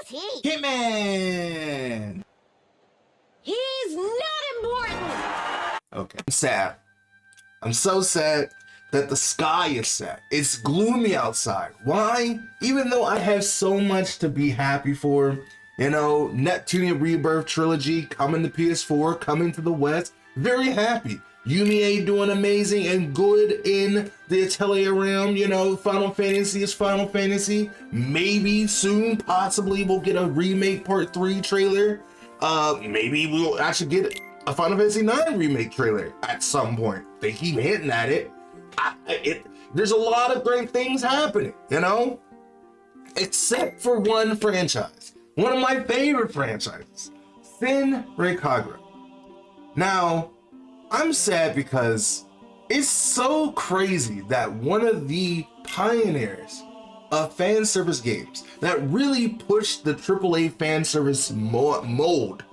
Who's he? Kentman! He's not important! Okay. I'm sad. I'm so sad that the sky is sad. It's gloomy outside. Why? Even though I have so much to be happy for, you know, Neptunian Rebirth trilogy coming to PS4, coming to the West, very happy. Yumiya doing amazing and good in the Atelier realm, you know, Final Fantasy is Final Fantasy. Maybe soon, possibly we'll get a remake part 3 trailer. Maybe we'll actually get a Final Fantasy 9 remake trailer at some point. They keep hinting at it. There's a lot of great things happening, you know? Except for one franchise. One of my favorite franchises. Senran Kagura. Now, I'm sad because it's so crazy that one of the pioneers of fan service games that really pushed the AAA fan service mold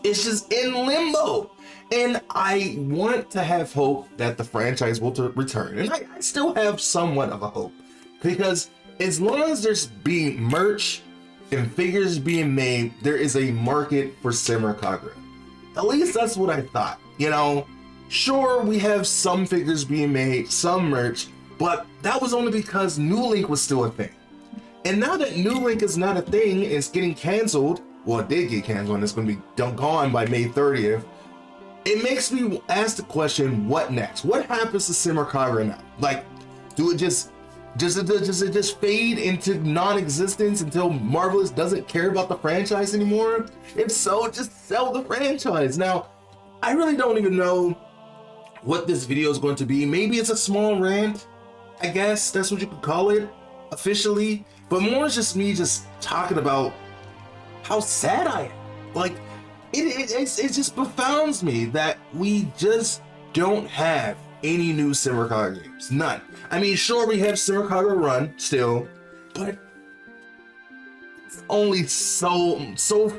is just in limbo. And I want to have hope that the franchise will return. And I still have somewhat of a hope. Because as long as there's being merch and figures being made, there is a market for Senran Kagura. At least that's what I thought. You know, sure, we have some figures being made, some merch, but that was only because New Link was still a thing. And now that New Link is not a thing, it's getting canceled. Well, it did get canceled and it's going to be gone by May 30th. It makes me ask the question, what next? What happens to Senran Kagura now? Like, do it does it just fade into non-existence until Marvelous doesn't care about the franchise anymore? If so, just sell the franchise. Now, I really don't even know what this video is going to be. Maybe it's a small rant, I guess that's what you could call it officially, but more is just me just talking about how sad I am. Like, it just befounds me that we just don't have any new Senran Kagura games. None. I mean, sure, we have Senran Kagura Run still, but it's only so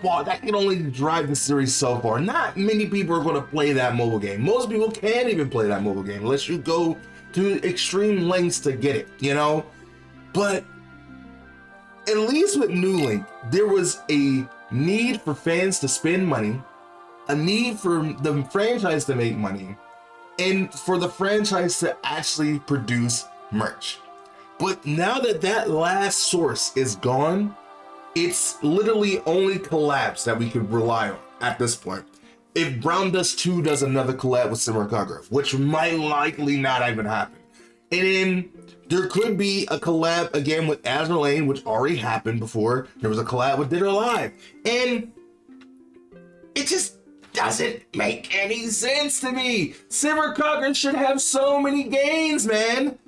far. That can only drive the series so far. Not many people are going to play that mobile game. Most people can't even play that mobile game unless you go to extreme lengths to get it, you know? But at least with New Link, there was a need for fans to spend money, a need for the franchise to make money, and for the franchise to actually produce merch. But now that that last source is gone, it's literally only collabs that we could rely on at this point. If Brown Dust 2 does another collab with Senran Kagura, which might likely not even happen, and then there could be a collab again with Azure Lane, which already happened before. There was a collab with Dead or Alive. And it just doesn't make any sense to me. Senran Kagura should have so many games, man.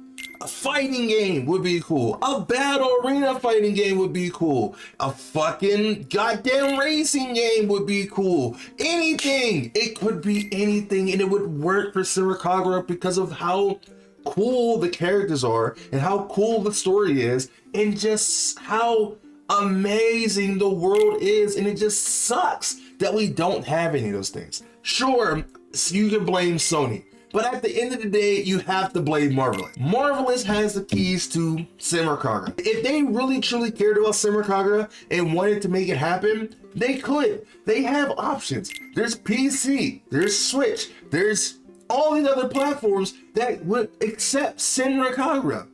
A fighting game would be cool. A battle arena fighting game would be cool. A fucking goddamn racing game would be cool. Anything. It could be anything, and it would work for Senran Kagura because of how cool the characters are and how cool the story is and just how amazing the world is. And it just sucks that we don't have any of those things. Sure, you can blame Sony, but at the end of the day, you have to blame Marvelous. Marvelous has the keys to Senran Kagura. If they really truly cared about Senran Kagura and wanted to make it happen, they could. They have options. There's PC, there's Switch, there's all these other platforms that would accept Senran Kagura,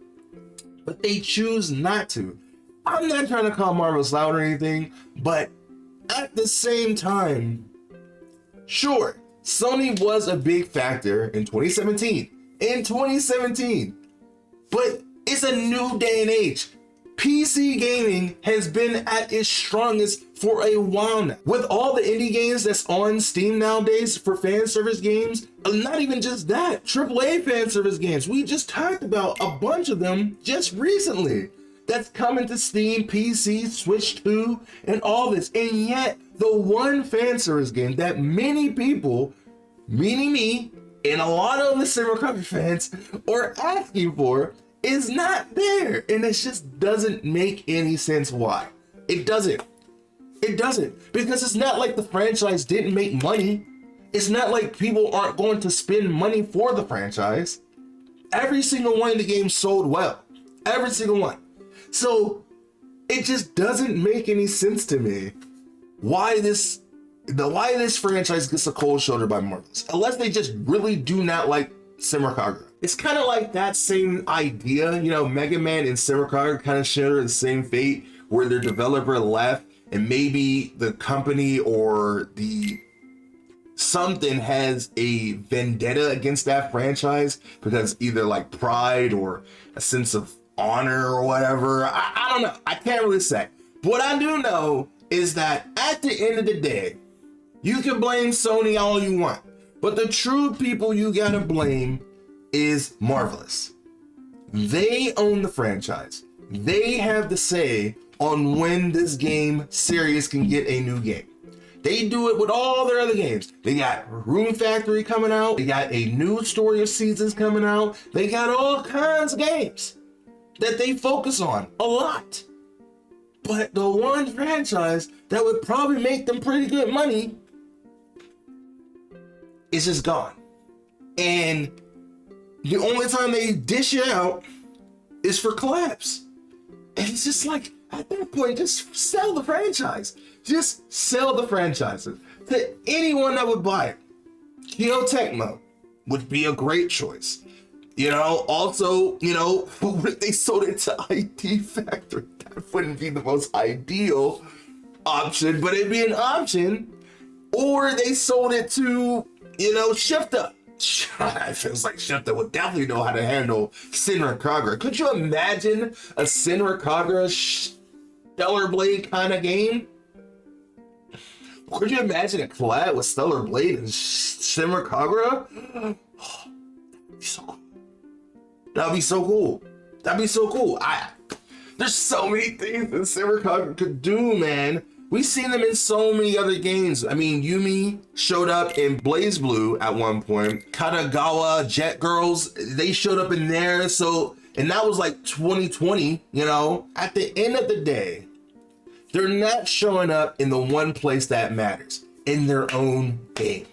but they choose not to. I'm not trying to call Marvelous loud or anything, but at the same time, sure, Sony was a big factor in 2017, but it's a new day and age. PC gaming has been at its strongest for a while now. With all the indie games that's on Steam nowadays for fan service games, not even just that, AAA fan service games. We just talked about a bunch of them just recently. That's coming to Steam, PC, Switch 2, and all this. And yet, the one fan service game that many people, meaning me, and a lot of the Senran Kagura fans, are asking for is not there. And it just doesn't make any sense why. It doesn't. It doesn't. Because it's not like the franchise didn't make money. It's not like people aren't going to spend money for the franchise. Every single one of the games sold well. Every single one. So It just doesn't make any sense to me why this franchise gets a cold shoulder by Marvelous, unless they just really do not like Senran Kagura. It's kind of like that same idea, you know, Mega Man and Senran Kagura kind of share the same fate, where their developer left and maybe the company or the something has a vendetta against that franchise because either like pride or a sense of honor or whatever. I don't know. I can't really say. But what I do know is that at the end of the day, you can blame Sony all you want, but the true people you gotta blame is Marvelous. They own the franchise. They have the say on when this game series can get a new game. They do it with all their other games. They got Rune Factory coming out. They got a new Story of Seasons coming out. They got all kinds of games that they focus on a lot. But the one franchise that would probably make them pretty good money is just gone. And the only time they dish it out is for collabs. And it's just like, at that point, just sell the franchise. Just sell the franchises to anyone that would buy it. Kyo Tecmo would be a great choice. You know, also, you know, if they sold it to ID Factory, that wouldn't be the most ideal option, but it'd be an option. Or they sold it to, you know, Shifter. It feels like Shifter would definitely know how to handle Senran Kagura. Could you imagine a Senran Kagura Stellar Blade kind of game? Could you imagine a collab with Stellar Blade and Senran Kagura? Oh, that'd be so cool. That'd be so cool. That'd be so cool. There's so many things that Senran Kagura could do, man. We've seen them in so many other games. I mean, Yumi showed up in Blaze Blue at one point. Kanagawa, Jet Girls, they showed up in there. So, and that was like 2020, you know? At the end of the day, they're not showing up in the one place that matters, in their own game.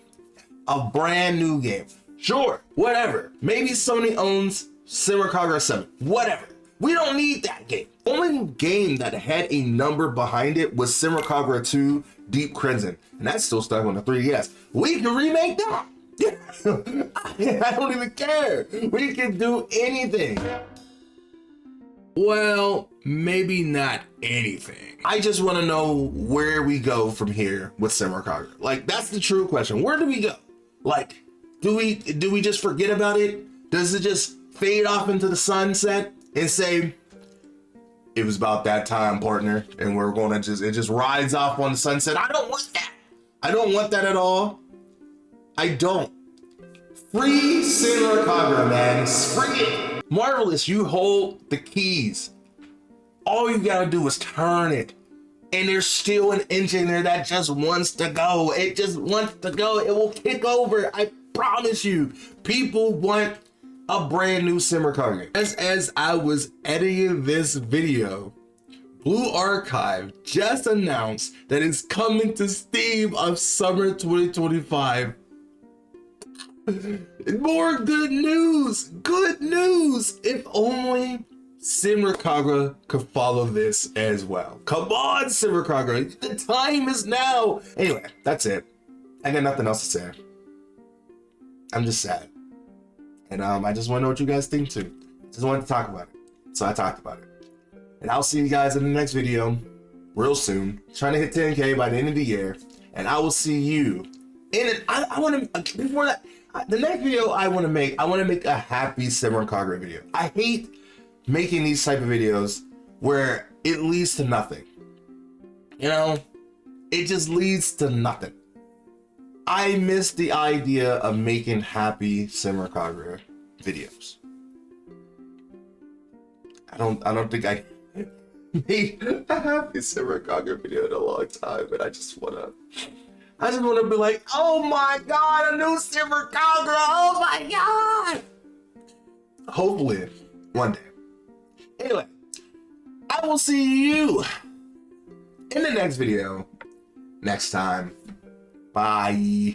A brand new game. Sure, whatever. Maybe Sony owns Senran Kagura 7, whatever. We don't need that game. The only game that had a number behind it was Senran Kagura 2 Deep Crimson, and that's still stuck on the 3DS. We can remake that. I don't even care. We can do anything. Well, maybe not anything. I just want to know where we go from here with Senran Kagura. Like, that's the true question. Where do we go? Like, do we just forget about it? Does it just fade off into the sunset and say, it was about that time, partner, and we're gonna it just rides off on the sunset? I don't want that. I don't want that at all. I don't. Free Senran Kagura, man. Free it. Marvelous, you hold the keys. All you gotta do is turn it. And there's still an engine there that just wants to go. It just wants to go. It will kick over. I promise you. People want a brand new Senran Kagura. As I was editing this video, Blue Archive just announced that it's coming to Steam of summer 2025. More good news! Good news! If only Senran Kagura could follow this as well. Come on, Senran Kagura. The time is now. Anyway, that's it. I got nothing else to say. I'm just sad. And I just want to know what you guys think too. Just wanted to talk about it. So I talked about it. And I'll see you guys in the next video real soon. Trying to hit 10K by the end of the year. And I will see you in it. I want to, before that, the next video I want to make a happy Senran Kagura video. I hate making these type of videos where it leads to nothing. You know, it just leads to nothing. I miss the idea of making happy Senran Kagura videos. I don't think I made a happy Senran Kagura video in a long time, but I just wanna be like, oh my god, a new Senran Kagura, oh my god! Hopefully, one day. Anyway, I will see you in the next video next time. Bye.